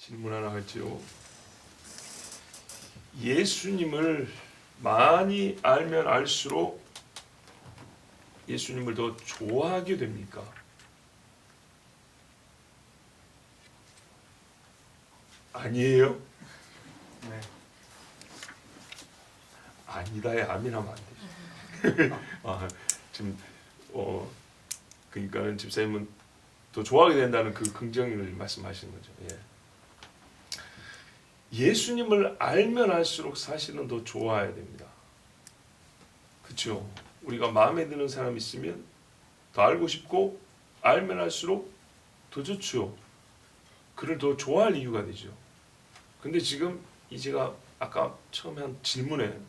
질문 하나 할지요. 예수님을 많이 알면 알수록 예수님을 더 좋아하게 됩니까? 아니에요? 네. 아니다에 아멘하면 안 되지. 지금 그러니까는 집사님은 더 좋아하게 된다는 그 긍정을 말씀하시는 거죠. 예수님을 알면 알수록 사실은 더 좋아해야 됩니다. 그렇죠? 우리가 마음에 드는 사람 있으면 더 알고 싶고 알면 알수록 더 좋죠. 그를 더 좋아할 이유가 되죠. 근데 지금 제가 아까 처음에 한 질문에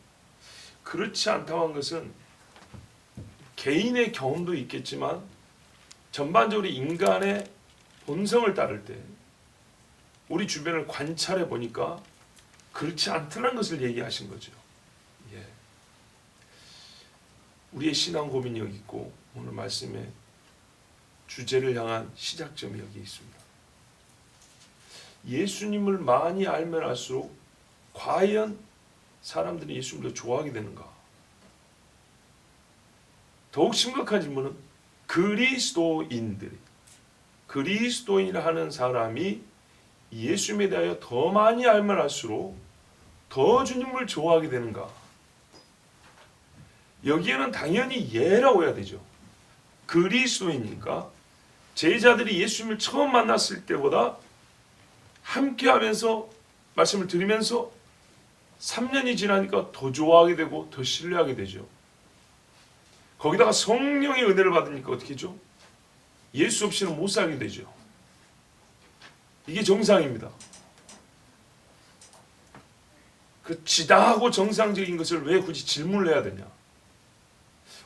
그렇지 않다고 한 것은 개인의 경험도 있겠지만 전반적으로 인간의 본성을 따를 때 우리 주변을 관찰해 보니까 그렇지 않다는 것을 얘기하신 거죠. 우리의 신앙 고민이 여기 있고 오늘 말씀의 주제를 향한 시작점이 여기 있습니다. 예수님을 많이 알면 알수록 과연 사람들이 예수님을 더 좋아하게 되는가? 더욱 심각한 질문은 그리스도인이라 하는 사람이 예수님에 대하여 더 많이 알면 알수록 더 주님을 좋아하게 되는가? 여기에는 당연히 예라고 해야 되죠. 그리스도인이니까 제자들이 예수님을 처음 만났을 때보다 함께하면서 말씀을 들으면서 3년이 지나니까 더 좋아하게 되고 더 신뢰하게 되죠. 거기다가 성령의 은혜를 받으니까 어떻게 되죠? 예수 없이는 못 살게 되죠. 이게 정상입니다. 그 지다하고 정상적인 것을 왜 굳이 질문을 해야 되냐?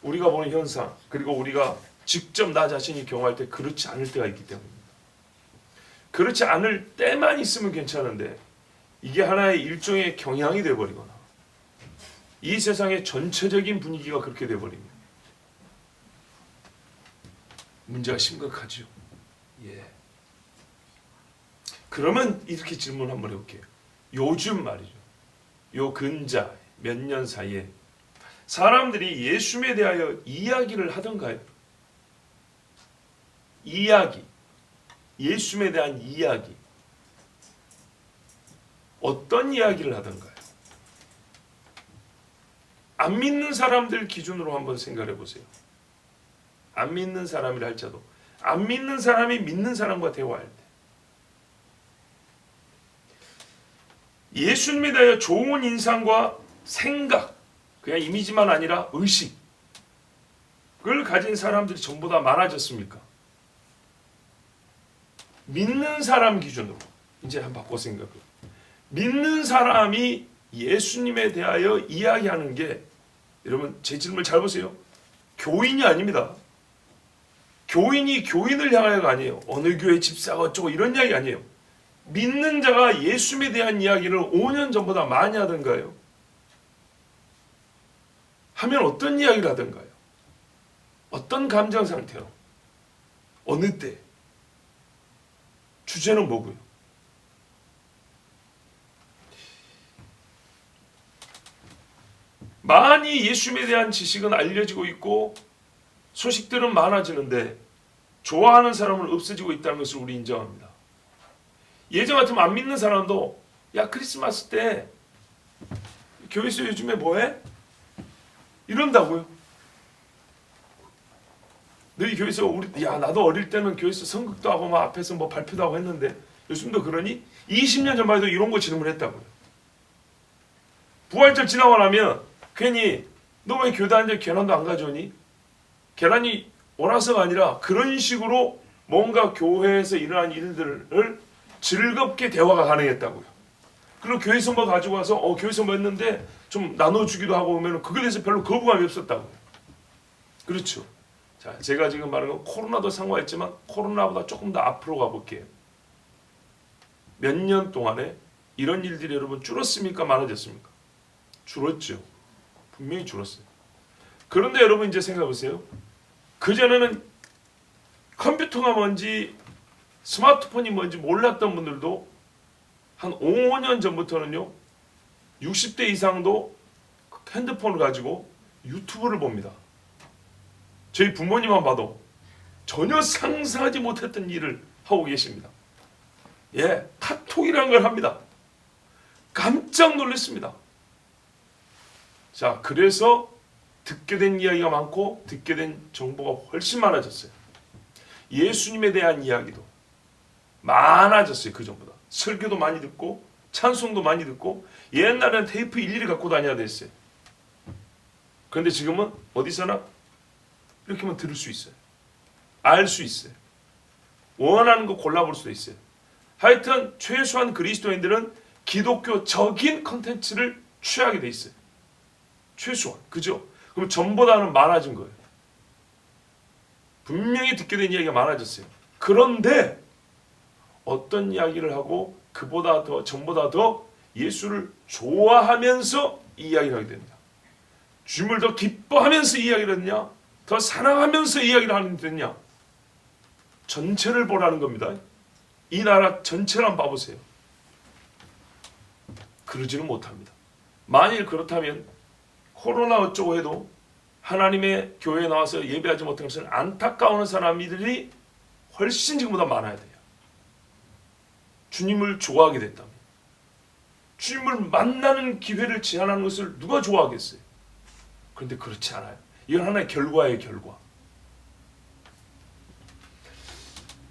우리가 보는 현상, 그리고 우리가 직접 나 자신이 경험할 때 그렇지 않을 때가 있기 때문입니다. 그렇지 않을 때만 있으면 괜찮은데 이게 하나의 일종의 경향이 되어버리거나 이 세상의 전체적인 분위기가 그렇게 되어버리면 문제가 심각하죠. 그러면 이렇게 질문 한번 해볼게요. 요즘 말이죠. 요 근자 몇 년 사이에 사람들이 예수님에 대하여 이야기를 하던가요? 예수님에 대한 이야기. 어떤 이야기를 하던가요? 안 믿는 사람들 기준으로 한번 생각해 보세요. 안 믿는 사람이라 할지라도 안 믿는 사람이 믿는 사람과 대화할 때 예수님에 대하여 좋은 인상과 생각, 그냥 이미지만 아니라 의식을 가진 사람들이 전부 다 많아졌습니까? 믿는 사람 기준으로 이제 한번 바꿔 생각해요. 믿는 사람이 예수님에 대하여 이야기하는 게 여러분 제 질문을 잘 보세요. 교인이 아닙니다. 교인이 교인을 향하여가 아니에요. 어느 교회 집사가 어쩌고 이런 이야기 아니에요. 믿는 자가 예수님에 대한 이야기를 5년 전보다 많이 하던가요? 하면 어떤 이야기를 하던가요? 어떤 감정 상태로? 어느 때? 주제는 뭐고요? 많이 예수님에 대한 지식은 알려지고 있고 소식들은 많아지는데 좋아하는 사람은 없어지고 있다는 것을 우리 인정합니다. 예전 같으면 안 믿는 사람도 야 크리스마스 때 교회에서 요즘에 뭐해? 이런다고요. 너희 교회에서 나도 어릴 때는 교회에서 선극도 하고 막 앞에서 뭐 발표도 하고 했는데 요즘도 그러니? 20년 전만 해도 이런 거 질문했다고요. 부활절 지나고 나면 괜히 너 왜 교회 다니는데 계란도 안 가져오니? 계란이 원해서가 아니라 그런 식으로 뭔가 교회에서 일어난 일들을 즐겁게 대화가 가능했다고요. 그리고 교회에서 뭐 가지고 와서 교회에서 뭐 했는데 좀 나눠주기도 하고 오면 그거에 대해서 별로 거부감이 없었다고요. 그렇죠. 자, 제가 지금 말하는 건 코로나도 상관했지만 코로나보다 조금 더 앞으로 가볼게요. 몇 년 동안에 이런 일들이 여러분 줄었습니까? 많아졌습니까? 줄었죠. 분명히 줄었어요. 그런데 여러분 이제 생각해보세요. 그전에는 컴퓨터가 뭔지 스마트폰이 뭔지 몰랐던 분들도 한 5년 전부터는요 60대 이상도 핸드폰을 가지고 유튜브를 봅니다. 저희 부모님만 봐도 전혀 상상하지 못했던 일을 하고 계십니다. 예, 카톡이라는 걸 합니다. 깜짝 놀랐습니다. 자, 그래서 듣게 된 이야기가 많고 듣게 된 정보가 훨씬 많아졌어요. 예수님에 대한 이야기도 많아졌어요. 그 전보다. 설교도 많이 듣고 찬송도 많이 듣고 옛날에는 테이프 일일이 갖고 다녀야 됐어요. 그런데 지금은 어디서나 이렇게만 들을 수 있어요. 알 수 있어요. 원하는 거 골라볼 수도 있어요. 하여튼 최소한 그리스도인들은 기독교적인 컨텐츠를 취하게 돼 있어요. 최소한. 그죠? 그럼 전보다는 많아진 거예요. 분명히 듣게 된 이야기가 많아졌어요. 그런데 어떤 이야기를 하고 그보다 더 전보다 더 예수를 좋아하면서 이 이야기를 하게 됩니다. 주님을 더 기뻐하면서 이 이야기를 했냐? 더 사랑하면서 이 이야기를 하게 됐냐? 전체를 보라는 겁니다. 이 나라 전체를 한번 봐보세요. 그러지는 못합니다. 만일 그렇다면 코로나 어쩌고 해도 하나님의 교회에 나와서 예배하지 못한 것은 안타까워하는 사람들이 훨씬 지금보다 많아야 돼요. 주님을 좋아하게 됐다면. 주님을 만나는 기회를 제한하는 것을 누가 좋아하겠어요? 그런데 그렇지 않아요. 이건 하나의 결과예요, 결과.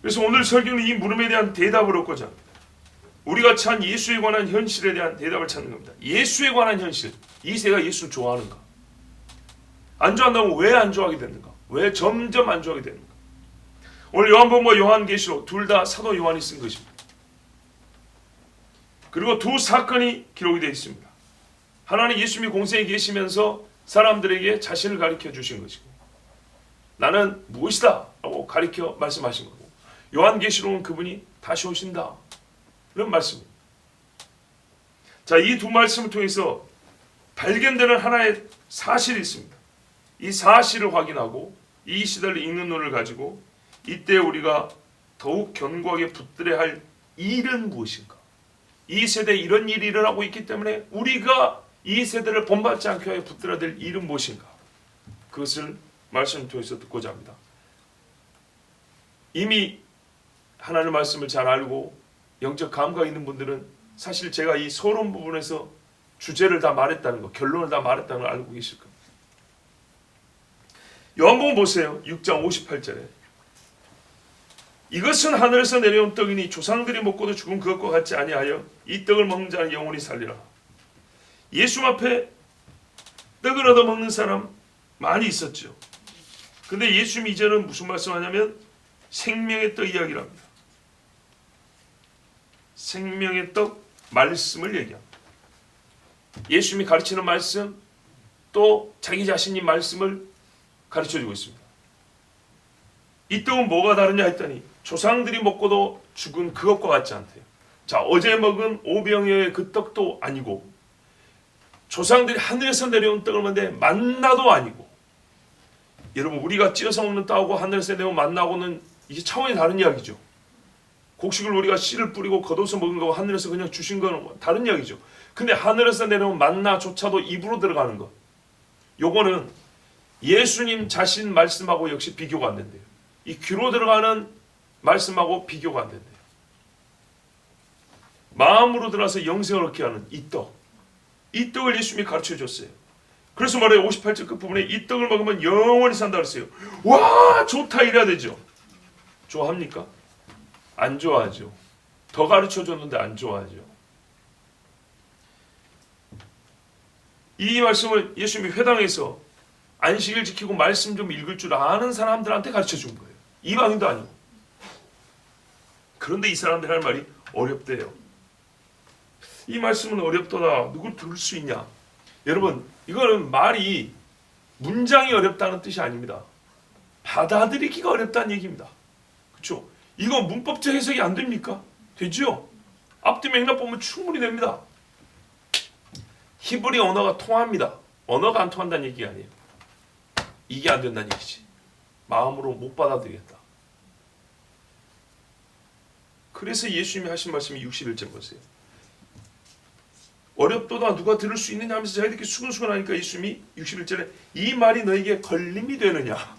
그래서 오늘 설교는 이 물음에 대한 대답을 얻고자 합니다. 우리가 찬 예수에 관한 현실에 대한 대답을 찾는 겁니다. 예수에 관한 현실. 이 세가 예수를 좋아하는가? 안 좋아한다면 왜 안 좋아하게 되는가? 왜 점점 안 좋아하게 되는가? 오늘 요한복음과 요한계시록 둘 다 사도 요한이 쓴 것입니다. 그리고 두 사건이 기록이 되어 있습니다. 하나는 예수님이 공생에 계시면서 사람들에게 자신을 가르쳐 주신 것이고 나는 무엇이다 라고 가르쳐 말씀하신 거고 요한계시록은 그분이 다시 오신다 이런 말씀입니다. 자, 이 두 말씀을 통해서 발견되는 하나의 사실이 있습니다. 이 사실을 확인하고 이 시대를 읽는 눈을 가지고 이때 우리가 더욱 견고하게 붙들어야 할 일은 무엇인가? 이 세대에 이런 일이 일어나고 있기 때문에 우리가 이 세대를 본받지 않게 하여 붙들어야 될 일은 무엇인가? 그것을 말씀을 통해서 듣고자 합니다. 이미 하나님의 말씀을 잘 알고 영적 감각 있는 분들은 사실 제가 이 서론 부분에서 주제를 다 말했다는 거, 결론을 다 말했다는 걸 알고 계실 겁니다. 요한복음 보세요. 6장 58절에 이것은 하늘에서 내려온 떡이니 조상들이 먹고도 죽은 그것과 같지 아니하여 이 떡을 먹는 자는 영원히 살리라. 예수 앞에 떡을 얻어 먹는 사람 많이 있었죠. 근데 예수님이 이제는 무슨 말씀하냐면 생명의 떡 이야기를 합니다. 생명의 떡 말씀을 얘기합니다. 예수님이 가르치는 말씀 또 자기 자신이 말씀을 가르쳐주고 있습니다. 이 떡은 뭐가 다르냐 했더니 조상들이 먹고도 죽은 그것과 같지 않대요. 자, 어제 먹은 오병이어의 그 떡도 아니고 조상들이 하늘에서 내려온 떡을 먹는데 만나도 아니고 여러분 우리가 찌어서 먹는 떡하고 하늘에서 내려온 만나고는 이게 차원이 다른 이야기죠. 곡식을 우리가 씨를 뿌리고 걷어서 먹은 거고 하늘에서 그냥 주신 거는 다른 이야기죠. 근데 하늘에서 내려온 만나조차도 입으로 들어가는 것 요거는 예수님 자신 말씀하고 역시 비교가 안 된대요. 이 귀로 들어가는 말씀하고 비교가 안 된대요. 마음으로 들어서 영생을 얻게 하는 이 떡. 이 떡을 예수님이 가르쳐 줬어요. 그래서 말해요. 58절 끝부분에 이 떡을 먹으면 영원히 산다 그랬어요. 와 좋다 이래야 되죠. 좋아합니까? 안 좋아하죠. 더 가르쳐 줬는데 안 좋아하죠. 이 말씀을 예수님이 회당에서 안식일 지키고 말씀 좀 읽을 줄 아는 사람들한테 가르쳐 준 거예요. 이방인도 아니고. 그런데 이 사람들 할 말이 어렵대요. 이 말씀은 어렵더라. 누굴 들을 수 있냐? 여러분 이거는 말이 문장이 어렵다는 뜻이 아닙니다. 받아들이기가 어렵다는 얘기입니다. 그렇죠? 이거 문법적 해석이 안 됩니까? 되죠? 앞뒤 맥락 보면 충분히 됩니다. 히브리 언어가 통합니다. 언어가 안 통한다는 얘기가 아니에요. 이게 안 된다는 얘기지. 마음으로 못 받아들이겠다. 그래서 예수님이 하신 말씀이 61절 보세요. 어렵도다 누가 들을 수 있느냐 하면서 제가 이렇게 수근수근하니까 예수님이 61절에 이 말이 너에게 걸림이 되느냐,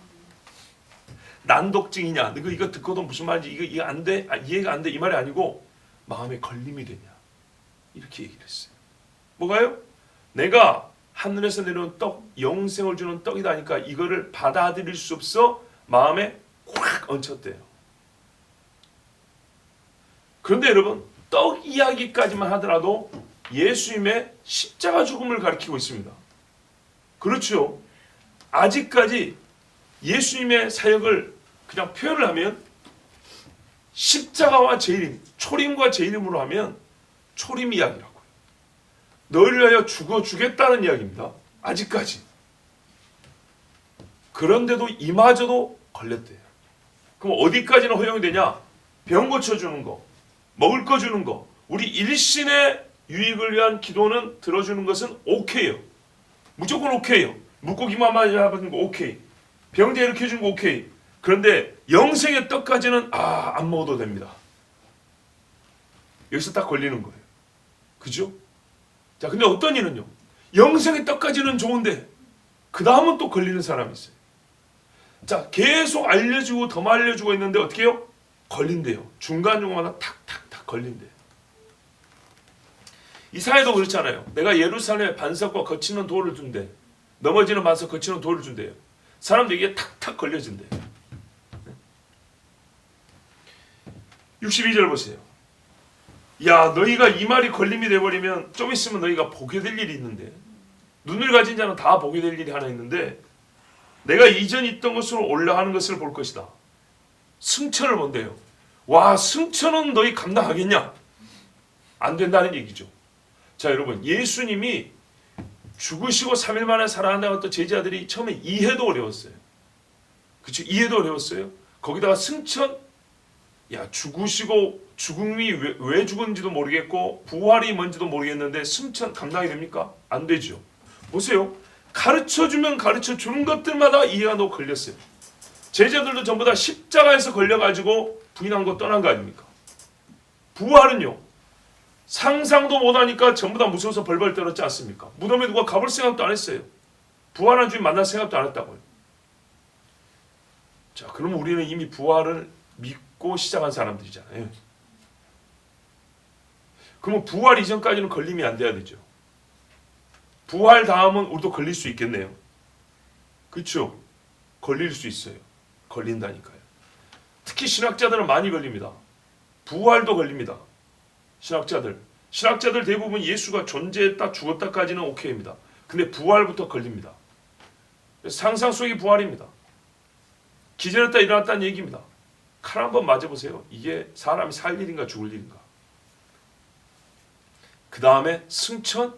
난독증이냐, 너 이거 듣고도 무슨 말인지 이거 안 돼, 이해가 안 돼, 이 말이 아니고 마음에 걸림이 되냐, 이렇게 얘기를 했어요. 뭐가요? 내가 하늘에서 내려온 떡, 영생을 주는 떡이다 하니까 이거를 받아들일 수 없어 마음에 꽉 얹혔대요. 그런데 여러분, 떡 이야기까지만 하더라도 예수님의 십자가 죽음을 가리키고 있습니다. 그렇죠. 아직까지 예수님의 사역을 그냥 표현을 하면 십자가와 재림, 초림과 재림으로 하면 초림 이야기라고요. 너희를 위하여 죽어주겠다는 이야기입니다. 아직까지. 그런데도 이마저도 걸렸대요. 그럼 어디까지는 허용이 되냐? 병 고쳐주는 거, 먹을 거 주는 거, 우리 일신의 유익을 위한 기도는 들어주는 것은 오케이요. 무조건 오케이요. 물고기만 잡는 거 오케이. 병자 일으켜주는 거 오케이. 그런데 영생의 떡까지는 안 먹어도 됩니다. 여기서 딱 걸리는 거예요. 그죠? 자, 근데 어떤 이는요, 영생의 떡까지는 좋은데 그 다음은 또 걸리는 사람이 있어요. 자, 계속 알려주고 더 알려주고 있는데 어떻게 해요? 걸린대요. 중간중간마다 탁탁탁 걸린대요. 이사야도 그렇잖아요. 내가 예루살렘에 반석과 거치는 돌을 준대. 넘어지는 반석 거치는 돌을 준대요. 사람들에게 탁탁 걸려진대요. 62절 보세요. 야, 너희가 이 말이 걸림이 돼버리면 좀 있으면 너희가 보게 될 일이 있는데, 눈을 가진 자는 다 보게 될 일이 하나 있는데, 내가 이전 있던 것으로 올라가는 것을 볼 것이다. 승천을 본대요. 와, 승천은 너희 감당하겠냐? 안 된다는 얘기죠. 자, 여러분, 예수님이 죽으시고 3일 만에 살아난다고 했던 제자들이 처음에 이해도 어려웠어요. 그렇죠? 이해도 어려웠어요. 거기다가 승천, 야, 죽으시고 죽음이 왜 죽은지도 모르겠고 부활이 뭔지도 모르겠는데 승천 감당이 됩니까? 안 되죠. 보세요. 가르쳐주면 가르쳐주는 것들마다 이해가 너무 걸렸어요. 제자들도 전부 다 십자가에서 걸려가지고 부인한 거 떠난 거 아닙니까? 부활은요, 상상도 못하니까 전부 다 무서워서 벌벌 떨었지 않습니까? 무덤에 누가 가볼 생각도 안 했어요. 부활한 주인 만날 생각도 안 했다고요. 자, 그럼 우리는 이미 부활을 믿고 시작한 사람들이잖아요. 그러면 부활 이전까지는 걸림이 안 돼야 되죠. 부활 다음은 우리도 걸릴 수 있겠네요. 그렇죠? 걸릴 수 있어요. 걸린다니까요. 특히 신학자들은 많이 걸립니다. 부활도 걸립니다. 신학자들 대부분 예수가 존재했다 죽었다까지는 오케이입니다. 근데 부활부터 걸립니다. 상상 속의 부활입니다. 기절했다 일어났다는 얘기입니다. 칼 한번 맞아보세요. 이게 사람이 살 일인가 죽을 일인가. 그 다음에 승천,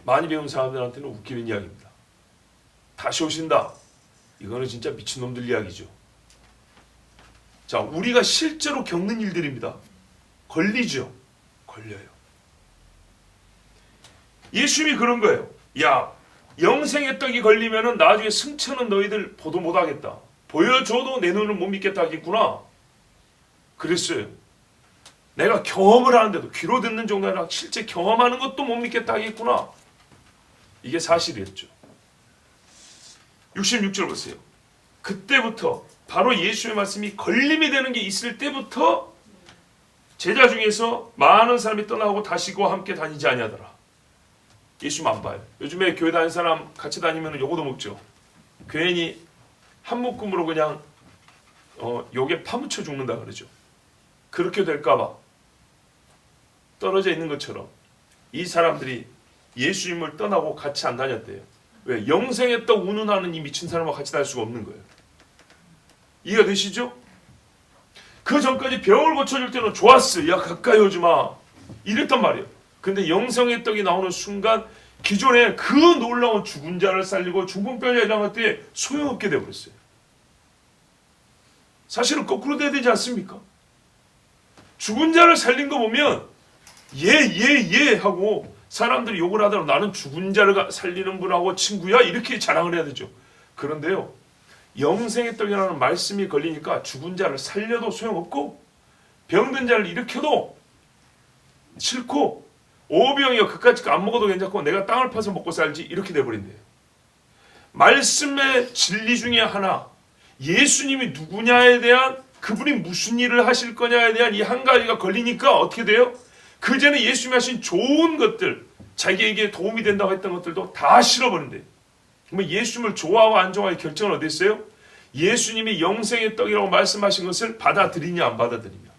많이 배운 사람들한테는 웃기는 이야기입니다. 다시 오신다. 이거는 진짜 미친놈들 이야기죠. 자, 우리가 실제로 겪는 일들입니다. 걸리죠. 걸려요. 예수님이 그런 거예요. 야, 영생의 떡이 걸리면은 나중에 승천은 너희들 보도 못하겠다. 보여줘도 내 눈을 못 믿겠다 하겠구나. 그랬어요. 내가 경험을 하는데도, 귀로 듣는 정도 아니라 실제 경험하는 것도 못 믿겠다 하겠구나. 이게 사실이었죠. 66절 보세요. 그때부터 바로 예수의 말씀이 걸림이 되는 게 있을 때부터 제자 중에서 많은 사람이 떠나고 다시 그와 함께 다니지 아니하더라. 예수님 안 봐요. 요즘에 교회 다니는 사람 같이 다니면 요거도 먹죠. 괜히 한 묶음으로 그냥 요게 파묻혀 죽는다 그러죠. 그렇게 될까봐 떨어져 있는 것처럼 이 사람들이 예수님을 떠나고 같이 안 다녔대요. 왜? 영생의 떡 운운하는 이 미친 사람과 같이 다닐 수가 없는 거예요. 이해가 되시죠? 그 전까지 병을 고쳐줄 때는 좋았어. 야, 가까이 오지 마. 이랬단 말이에요. 근데 영생의 떡이 나오는 순간 기존에 그 놀라운 죽은 자를 살리고 죽은 뼈가 일어날 때 소용없게 되어버렸어요. 사실은 거꾸로 돼야 되지 않습니까? 죽은 자를 살린 거 보면 예 하고 사람들이 욕을 하더라도 나는 죽은 자를 살리는 분하고 친구야 이렇게 자랑을 해야 되죠. 그런데요, 영생의 떡이라는 말씀이 걸리니까 죽은 자를 살려도 소용없고 병든 자를 일으켜도 싫고 오병이어 그까짓 안 먹어도 괜찮고 내가 땅을 파서 먹고 살지 이렇게 돼버린대요. 말씀의 진리 중에 하나, 예수님이 누구냐에 대한, 그분이 무슨 일을 하실 거냐에 대한 이 한 가지가 걸리니까 어떻게 돼요? 그전에 예수님이 하신 좋은 것들, 자기에게 도움이 된다고 했던 것들도 다 싫어버린대요. 그러면 예수님을 좋아하고 안 좋아하는 결정은 어디 있어요? 예수님이 영생의 떡이라고 말씀하신 것을 받아들이냐 안 받아들이냐,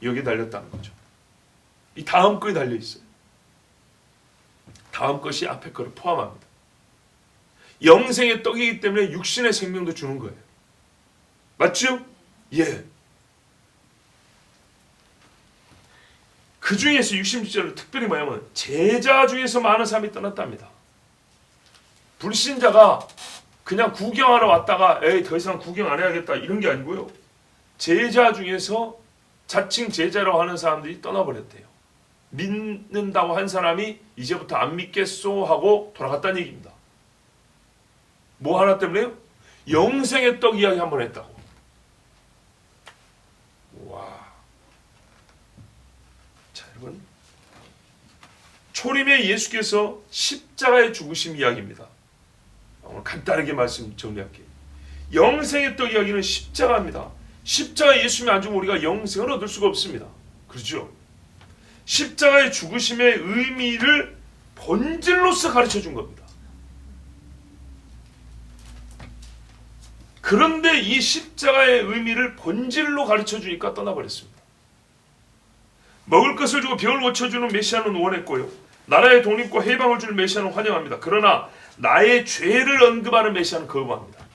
여기에 달렸다는 거죠. 이 다음 거에 달려 있어요. 다음 것이 앞에 거를 포함합니다. 영생의 떡이기 때문에 육신의 생명도 주는 거예요. 맞죠? 예. 그 중에서 66절은 특별히 뭐냐면 제자 중에서 많은 사람이 떠났답니다. 불신자가 그냥 구경하러 왔다가 에이 더 이상 구경 안 해야겠다 이런 게 아니고요. 제자 중에서 자칭 제자라고 하는 사람들이 떠나버렸대요. 믿는다고 한 사람이 이제부터 안 믿겠소 하고 돌아갔다는 얘기입니다. 뭐 하나 때문에요? 영생의 떡 이야기 한번 했다고. 와. 자, 여러분. 초림에 예수께서 십자가의 죽으심 이야기입니다. 오늘 간단하게 말씀 정리할게요. 영생의 떡 이야기는 십자가입니다. 십자가 예수님이 안 죽으면 우리가 영생을 얻을 수가 없습니다. 그렇죠? 십자가의 죽으심의 의미를 본질로서 가르쳐 준 겁니다. 그런데 이 십자가의 의미를 본질로 가르쳐 주니까 떠나버렸습니다. 먹을 것을 주고 병을 고쳐주는 메시아는 원했고요. 나라의 독립과 해방을 주는 메시아는 환영합니다. 그러나 나의 죄를 언급하는 메시아는 거부합니다.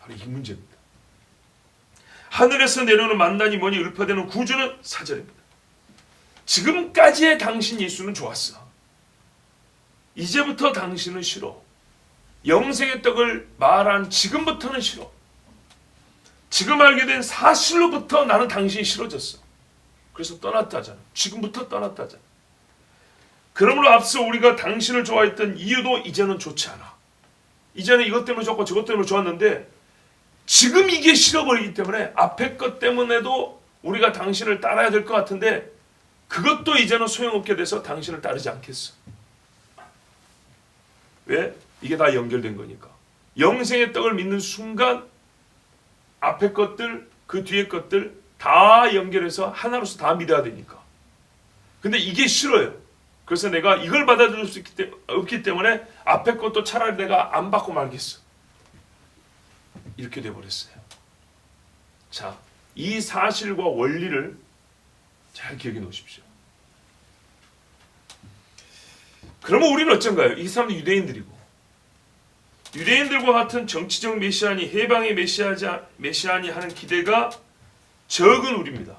바로 이 문제입니다. 하늘에서 내려오는 만난이 뭐니 읊어대는 구주는 사절입니다. 지금까지의 당신 예수는 좋았어. 이제부터 당신은 싫어. 영생의 떡을 말한 지금부터는 싫어. 지금 알게 된 사실로부터 나는 당신이 싫어졌어. 그래서 떠났다잖아. 지금부터 떠났다잖아. 그러므로 앞서 우리가 당신을 좋아했던 이유도 이제는 좋지 않아. 이제는 이것 때문에 좋고 저것 때문에 좋았는데 지금 이게 싫어버리기 때문에 앞에 것 때문에도 우리가 당신을 따라야 될 것 같은데 그것도 이제는 소용없게 돼서 당신을 따르지 않겠어. 왜? 이게 다 연결된 거니까. 영생의 떡을 믿는 순간 앞에 것들, 그 뒤에 것들 다 연결해서 하나로서 다 믿어야 되니까. 근데 이게 싫어요. 그래서 내가 이걸 받아들일 수 없기 때문에 앞에 것도 차라리 내가 안 받고 말겠어. 이렇게 돼버렸어요. 자, 이 사실과 원리를 잘 기억해 놓으십시오. 그러면 우리는 어쩐가요? 이 사람은 유대인들이고 유대인들과 같은 정치적 메시아니 해방의 메시아니 하는 기대가 적은 우리입니다.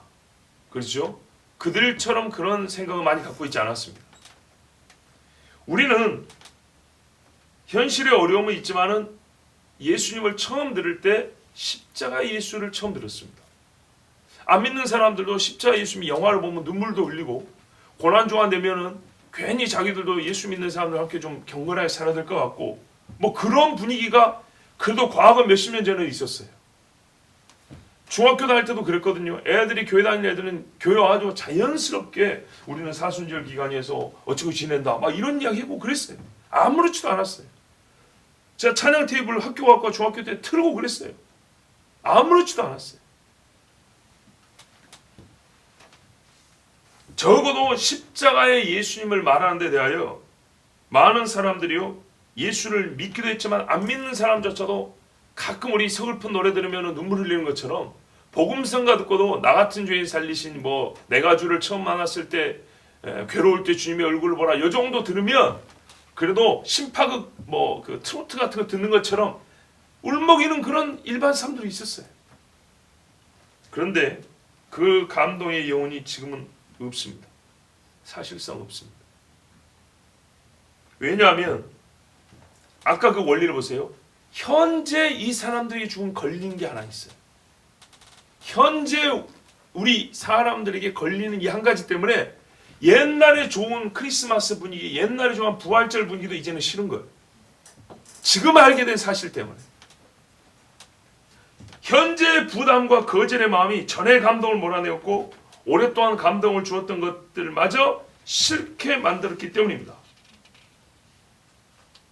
그렇죠? 그들처럼 그런 생각을 많이 갖고 있지 않았습니다. 우리는 현실의 어려움은 있지만은 예수님을 처음 들을 때 십자가 예수를 처음 들었습니다. 안 믿는 사람들도 십자가 예수님이 영화를 보면 눈물도 흘리고 고난중간 되면은 괜히 자기들도 예수 믿는 사람들과 함께 좀 경건하게 살아야 될 것 같고 뭐 그런 분위기가 그래도 과거 몇십 년 전에 있었어요. 중학교 다닐 때도 그랬거든요. 애들이 교회 다니는 애들은 교회 아주 자연스럽게 우리는 사순절 기간에서 어찌고 지낸다 막 이런 이야기 하고 그랬어요. 아무렇지도 않았어요. 제가 찬양 테이블 학교 가고 중학교 때 틀고 그랬어요. 아무렇지도 않았어요. 적어도 십자가의 예수님을 말하는 데 대하여 많은 사람들이요 예수를 믿기도 했지만 안 믿는 사람조차도 가끔 우리 서글픈 노래 들으면 눈물 흘리는 것처럼 복음성가 듣고도 나 같은 죄인 살리신 뭐 내가 주를 처음 만났을 때 괴로울 때 주님의 얼굴을 보라 이 정도 들으면 그래도 심파극 뭐 그 트로트 같은 거 듣는 것처럼 울먹이는 그런 일반 사람들이 있었어요. 그런데 그 감동의 여운이 지금은 없습니다. 사실상 없습니다. 왜냐하면 아까 그 원리를 보세요. 현재 이 사람들이 지금 걸린 게 하나 있어요. 현재 우리 사람들에게 걸리는 이 한 가지 때문에 옛날에 좋은 크리스마스 분위기, 옛날에 좋은 부활절 분위기도 이제는 싫은 거예요. 지금 알게 된 사실 때문에. 현재의 부담과 거절의 마음이 전에 감동을 몰아내었고 오랫동안 감동을 주었던 것들마저 싫게 만들었기 때문입니다.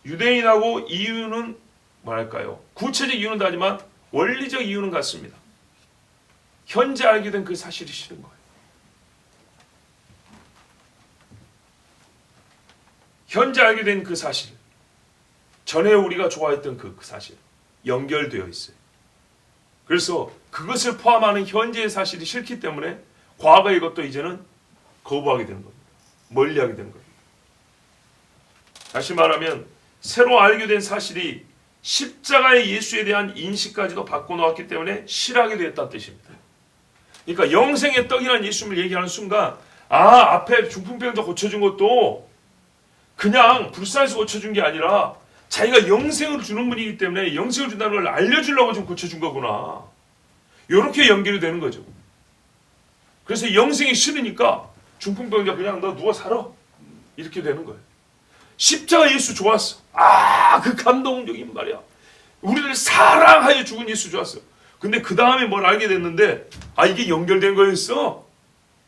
유대인하고 이유는 뭐랄까요? 구체적 이유는 다르지만 원리적 이유는 같습니다. 현재 알게 된 그 사실이 싫은 거예요. 현재 알게 된 그 사실, 전에 우리가 좋아했던 그 사실 연결되어 있어요. 그래서 그것을 포함하는 현재의 사실이 싫기 때문에 과거의 것도 이제는 거부하게 되는 겁니다. 멀리하게 되는 겁니다. 다시 말하면 새로 알게 된 사실이 십자가의 예수에 대한 인식까지도 바꿔놓았기 때문에 싫어하게 되었다는 뜻입니다. 그러니까 영생의 떡이라는 예수님을 얘기하는 순간 앞에 중풍병자 고쳐준 것도 그냥 불쌍해서 고쳐준 게 아니라 자기가 영생을 주는 분이기 때문에 영생을 준다는 걸 알려주려고 좀 고쳐준 거구나. 이렇게 연결이 되는 거죠. 그래서 영생이 싫으니까 중풍병자 그냥 너 누워 살아. 이렇게 되는 거예요. 십자가 예수 좋았어. 그 감동적인 말이야. 우리를 사랑하여 죽은 예수 좋았어. 근데 그 다음에 뭘 알게 됐는데 이게 연결된 거였어.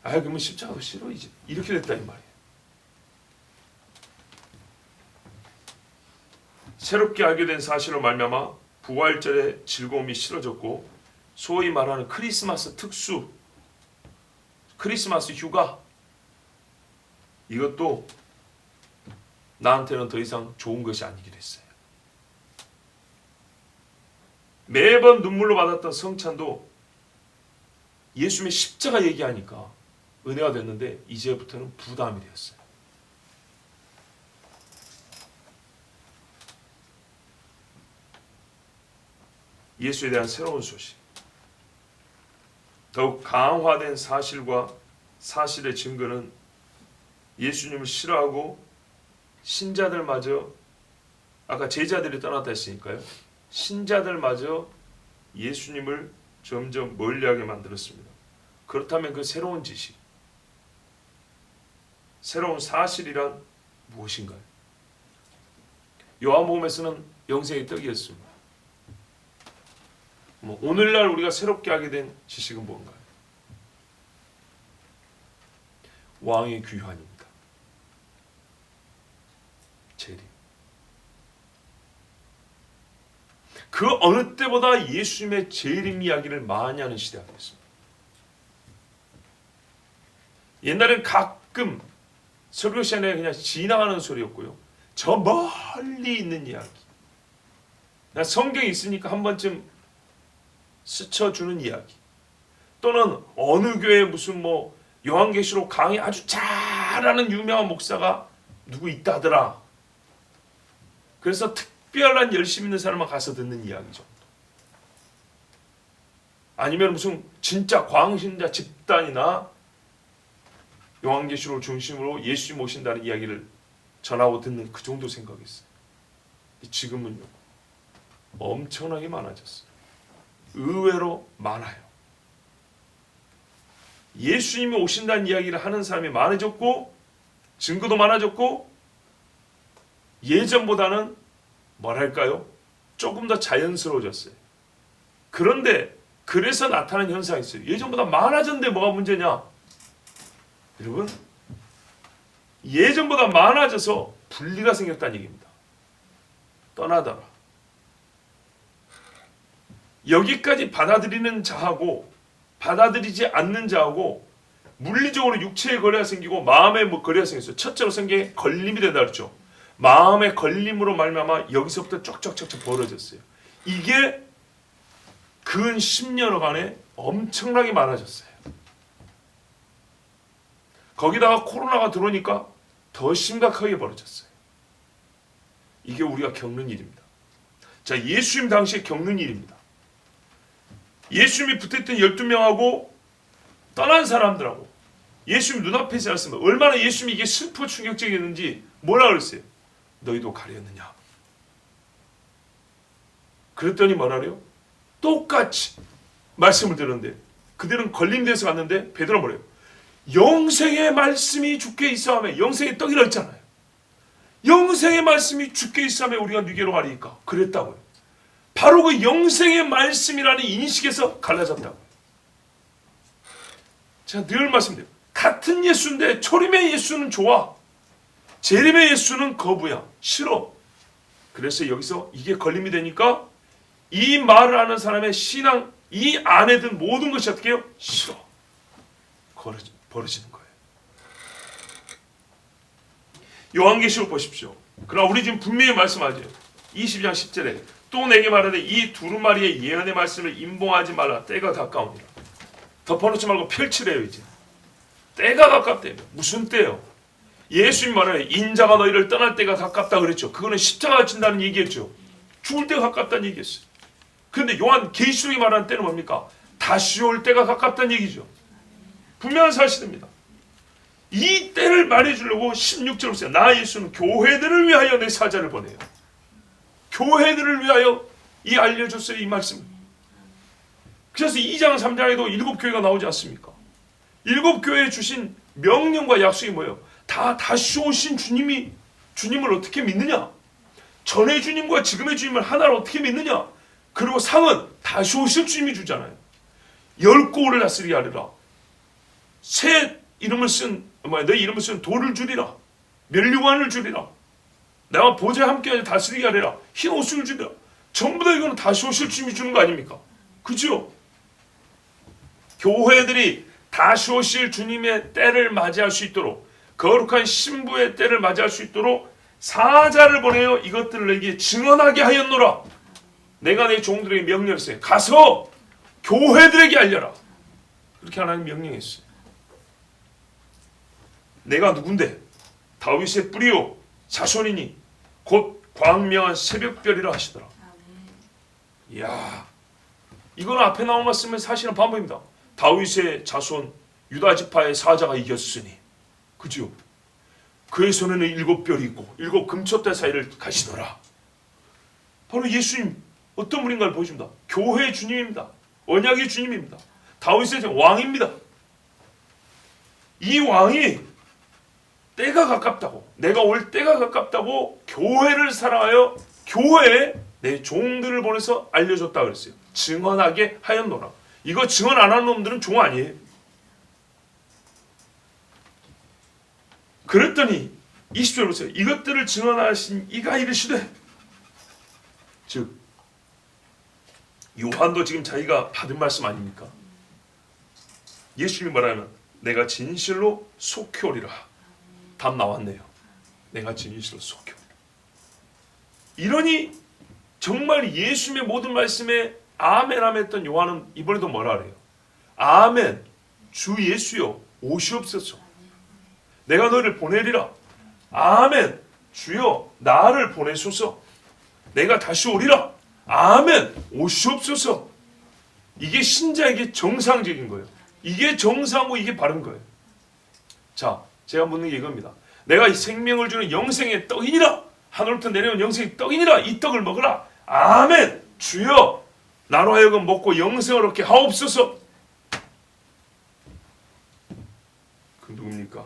그러면 십자가도 싫어 이제. 이렇게 됐다 이 말이에요. 새롭게 알게 된 사실로 말미암아 부활절의 즐거움이 싫어졌고 소위 말하는 크리스마스 특수, 크리스마스 휴가 이것도 나한테는 더 이상 좋은 것이 아니게 됐어요. 매번 눈물로 받았던 성찬도 예수님의 십자가 얘기하니까 은혜가 됐는데 이제부터는 부담이 되었어요. 예수에 대한 새로운 소식, 더욱 강화된 사실과 사실의 증거는 예수님을 싫어하고 신자들마저 아까 제자들이 떠났다 했으니까요. 신자들마저 예수님을 점점 멀리하게 만들었습니다. 그렇다면 그 새로운 지식, 새로운 사실이란 무엇인가요? 요한복음에서는 영생의 떡이었습니다. 오늘날 우리가 새롭게 하게 된 지식은 뭔가요? 왕의 귀환입니다. 재림. 그 어느 때보다 예수님의 재림 이야기를 많이 하는 시대가 됐습니다. 옛날엔 가끔 설교 시간에 그냥 지나가는 소리였고요. 저 멀리 있는 이야기. 성경이 있으니까 한 번쯤 스쳐주는 이야기. 또는 어느 교회에 무슨 요한계시록 강의 아주 잘하는 유명한 목사가 누구 있다더라. 그래서 특별한 열심 있는 사람만 가서 듣는 이야기 정도. 아니면 무슨 진짜 광신자 집단이나 요한계시록을 중심으로 예수님 오신다는 이야기를 전하고 듣는 그 정도 생각했어요. 지금은요. 엄청나게 많아졌어요. 의외로 많아요. 예수님이 오신다는 이야기를 하는 사람이 많아졌고 증거도 많아졌고 예전보다는 뭐랄까요? 조금 더 자연스러워졌어요. 그런데 그래서 나타나는 현상이 있어요. 예전보다 많아졌는데 뭐가 문제냐? 여러분, 예전보다 많아져서 분리가 생겼다는 얘기입니다. 떠나더라. 여기까지 받아들이는 자하고 받아들이지 않는 자하고 물리적으로 육체의 거리가 생기고 마음의 거리가 생겼어요. 첫째로 생긴 게 걸림이 된다 그랬죠. 마음의 걸림으로 말미암아 여기서부터 쫙쫙쫙쫙 벌어졌어요. 이게 근 10년여간에 엄청나게 많아졌어요. 거기다가 코로나가 들어오니까 더 심각하게 벌어졌어요. 이게 우리가 겪는 일입니다. 자, 예수님 당시에 겪는 일입니다. 예수님이 붙어있던 12명하고 떠난 사람들하고 예수님 눈앞에 있었으면 얼마나 예수님이 이게 슬프고 충격적이었는지 뭐라 그랬어요? 너희도 가렸느냐? 그랬더니 뭐라래요? 똑같이 말씀을 들었는데 그들은 걸림돼서 갔는데 베드로가 뭐래요? 영생의 말씀이 주께 있사오매. 영생의 떡이라 했잖아요. 영생의 말씀이 주께 있사오매 우리가 누게로 가리까? 그랬다고요. 바로 그 영생의 말씀이라는 인식에서 갈라졌다고요. 제가 늘 말씀드려요. 같은 예수인데 초림의 예수는 좋아. 재림의 예수는 거부야. 싫어. 그래서 여기서 이게 걸림이 되니까 이 말을 하는 사람의 신앙, 이 안에 든 모든 것이 어떻게 해요? 싫어. 버려지는 거예요. 요한계시록 보십시오. 그러나 우리 지금 분명히 말씀하죠. 22장 10절에 또 내게 말하되 이 두루마리의 예언의 말씀을 임봉하지 말라. 때가 가까우니라. 덮어놓지 말고 펼치래요. 이제 때가 가깝대요. 무슨 때요? 예수님 말하는 인자가 너희를 떠날 때가 가깝다 그랬죠. 그거는 십자가가 진다는 얘기였죠. 죽을 때가 가깝다는 얘기였어요. 그런데 요한 계시록이 말하는 때는 뭡니까? 다시 올 때가 가깝다는 얘기죠. 분명한 사실입니다. 이 때를 말해주려고 16절을 보세요. 나 예수는 교회들을 위하여 내 사자를 보내요. 교회들을 위하여 이 알려줬어요. 이 말씀. 그래서 2장 3장에도 7교회가 나오지 않습니까? 7교회에 주신 명령과 약속이 뭐예요? 다 다시 오신 주님을 어떻게 믿느냐? 전의 주님과 지금의 주님을 하나로 어떻게 믿느냐? 그리고 상은 다시 오실 주님이 주잖아요. 10고을을 다스리게 하리라. 새 이름을 쓴 내 이름을 쓴 돌을 주리라. 면류관을 주리라. 내가 보좌에 함께 다스리게 하리라. 흰 옷을 주리라. 전부 다 이거는 다시 오실 주님이 주는 거 아닙니까? 그죠? 교회들이 다시 오실 주님의 때를 맞이할 수 있도록, 거룩한 신부의 때를 맞이할 수 있도록 사자를 보내어 이것들을 내게 증언하게 하였노라. 내가 내 종들에게 명령했어요. 가서 교회들에게 알려라. 그렇게 하나님 명령했어요. 내가 누군데? 다윗의 뿌리요 자손이니 곧 광명한 새벽별이라 하시더라. 이야, 이건 앞에 나온 말씀은 사실은 반복입니다. 다윗의 자손 유다 지파의 사자가 이겼으니, 그죠? 그의 손에는 7별이 있고 7 금촛대 사이를 가시더라. 바로 예수님 어떤 분인가를 보여줍니다. 교회의 주님입니다. 언약의 주님입니다. 다윗의 왕입니다. 이 왕이 때가 가깝다고, 내가 올 때가 가깝다고 교회를 사랑하여 교회에 내 종들을 보내서 알려줬다 그랬어요. 증언하게 하였노라. 이거 증언 안 하는 놈들은 종 아니에요. 그랬더니 20절 보세요. 이것들을 증언하신 이가 이르시되, 즉 요한도 지금 자기가 받은 말씀 아닙니까? 예수님이 말하면 내가 진실로 속히 오리라. 답 나왔네요. 내가 진실로 속히 오리라. 이러니 정말 예수님의 모든 말씀에 아멘 하며 했던 요한은 이번에도 뭐라 그래요? 아멘, 주 예수여 오시옵소서. 내가 너를 보내리라. 아멘, 주여 나를 보내소서. 내가 다시 오리라. 아멘, 오시옵소서. 이게 신자에게 정상적인 거예요. 이게 정상이고 이게 바른 거예요. 자, 제가 묻는 게 이겁니다. 내가 이 생명을 주는 영생의 떡이니라. 하늘부터 내려온 영생의 떡이니라. 이 떡을 먹으라. 아멘, 주여 나로 하여금 먹고 영생을 얻게 하옵소서. 그 누굽니까?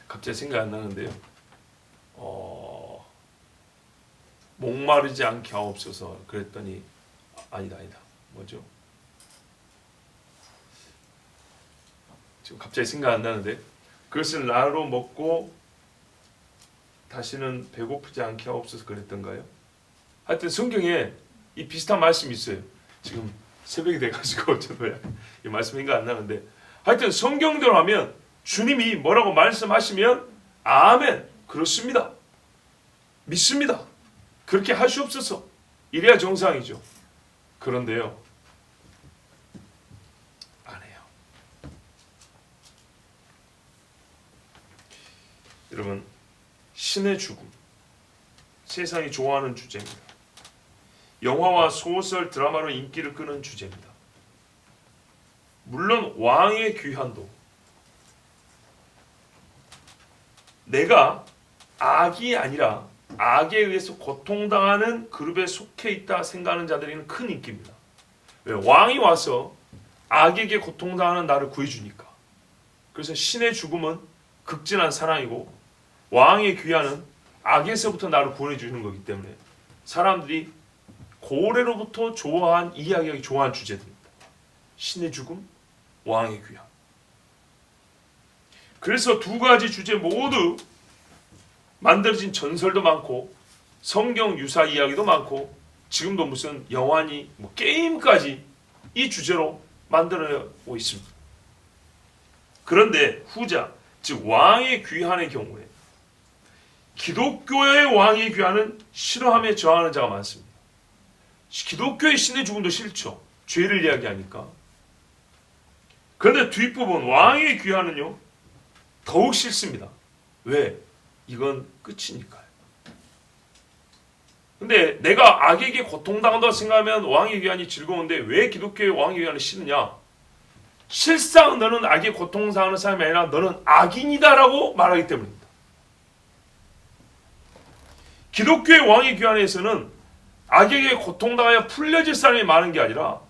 갑자기 생각이 안 나는데요. 목마르지 않게 하옵소서 그랬더니 아니다. 뭐죠? 지금 갑자기 생각 안 나는데, 그것을 나로 먹고 다시는 배고프지 않게 하옵소서 그랬던가요? 하여튼 성경에 이 비슷한 말씀이 있어요. 지금 새벽이 돼가지고 저도 이 말씀 생각 안 나는데, 하여튼 성경대로 하면 주님이 뭐라고 말씀하시면 아멘, 그렇습니다, 믿습니다, 그렇게 하시옵소서, 이래야 정상이죠. 그런데요, 안 해요. 여러분, 신의 죽음, 세상이 좋아하는 주제입니다. 영화와 소설, 드라마로 인기를 끄는 주제입니다. 물론 왕의 귀환도 내가 악이 아니라 악에 의해서 고통당하는 그룹에 속해 있다 생각하는 자들에게는 큰 인기입니다. 왜? 왕이 와서 악에게 고통당하는 나를 구해주니까. 그래서 신의 죽음은 극진한 사랑이고 왕의 귀환은 악에서부터 나를 구해주는 거기 때문에 사람들이 고래로부터 좋아한 이야기하기 좋아하는 주제들입니다. 신의 죽음, 왕의 귀환. 그래서 두 가지 주제 모두 만들어진 전설도 많고 성경 유사 이야기도 많고 지금도 무슨 영화니 뭐 게임까지 이 주제로 만들어내고 있습니다. 그런데 후자, 즉 왕의 귀환의 경우에 기독교의 왕의 귀환은 싫어함에 저항하는 자가 많습니다. 기독교의 신의 죽음도 싫죠. 죄를 이야기하니까. 그런데 뒷부분 왕의 귀환은요 더욱 싫습니다. 왜? 이건 끝이니까요. 근데 내가 악에게 고통당한다고 생각하면 왕의 귀환이 즐거운데 왜 기독교의 왕의 귀환을 싫으냐? 실상 너는 악에 고통당하는 사람이 아니라 너는 악인이다라고 말하기 때문입니다. 기독교의 왕의 귀환에서는 악에게 고통당하여 풀려질 사람이 많은 게 아니라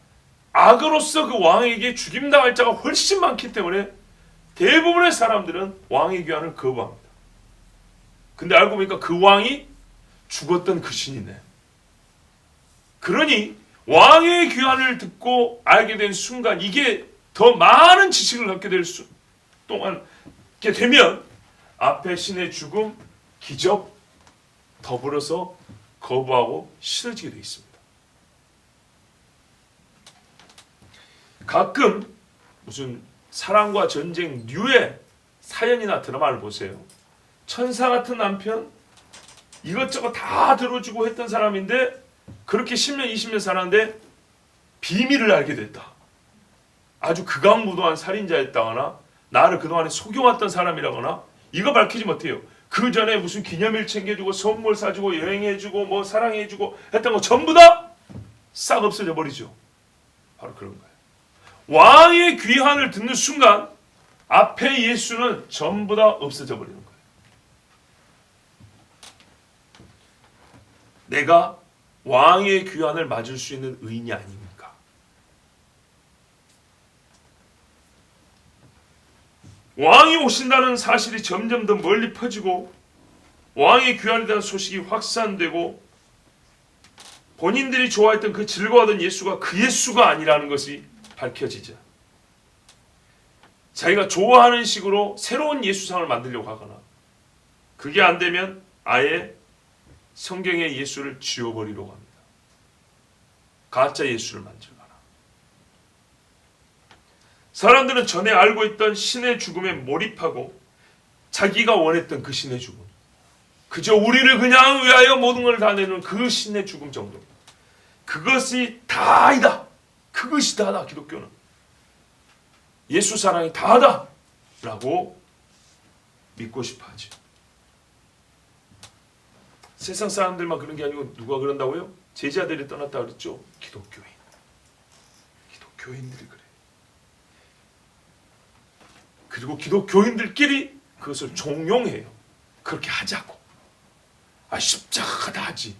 악으로서 그 왕에게 죽임당할 자가 훨씬 많기 때문에 대부분의 사람들은 왕의 귀환을 거부합니다. 근데 알고 보니까 그 왕이 죽었던 그 신이네. 그러니 왕의 귀환을 듣고 알게 된 순간 이게 더 많은 지식을 갖게 될 동안 이렇게 되면 앞에 신의 죽음, 기적 더불어서 거부하고 싫어지게 되어 있습니다. 가끔 무슨 사랑과 전쟁 류의 사연이나 드라마를 보세요. 천사 같은 남편 이것저것 다 들어주고 했던 사람인데 그렇게 10년 20년 살았는데 비밀을 알게 됐다. 아주 극악무도한 살인자였다거나 나를 그동안에 속여왔던 사람이라거나 이거 밝히지 못해요. 그 전에 무슨 기념일 챙겨주고 선물 사주고 여행해주고 뭐 사랑해주고 했던 거 전부 다 싹 없어져 버리죠. 바로 그런 거예요. 왕의 귀환을 듣는 순간 앞에 예수는 전부 다 없어져 버리는 거예요. 내가 왕의 귀환을 맞을 수 있는 의인이 아닙니까? 왕이 오신다는 사실이 점점 더 멀리 퍼지고 왕의 귀환에 대한 소식이 확산되고 본인들이 좋아했던 그 즐거워하던 예수가 그 예수가 아니라는 것이 밝혀지자 자기가 좋아하는 식으로 새로운 예수상을 만들려고 하거나 그게 안 되면 아예 성경의 예수를 지워버리려고 합니다. 가짜 예수를 만들거나. 사람들은 전에 알고 있던 신의 죽음에 몰입하고 자기가 원했던 그 신의 죽음, 그저 우리를 그냥 위하여 모든 걸 다 내는 그 신의 죽음 정도, 그것이 다이다. 그것이 다다. 기독교는 예수 사랑이 다다 라고 믿고 싶어 하지. 세상 사람들만 그런 게 아니고 누가 그런다고요? 제자들이 떠났다 그랬죠. 기독교인들이 그래. 그리고 기독교인들끼리 그것을 종용해요. 그렇게 하자고. 십자가다 하지.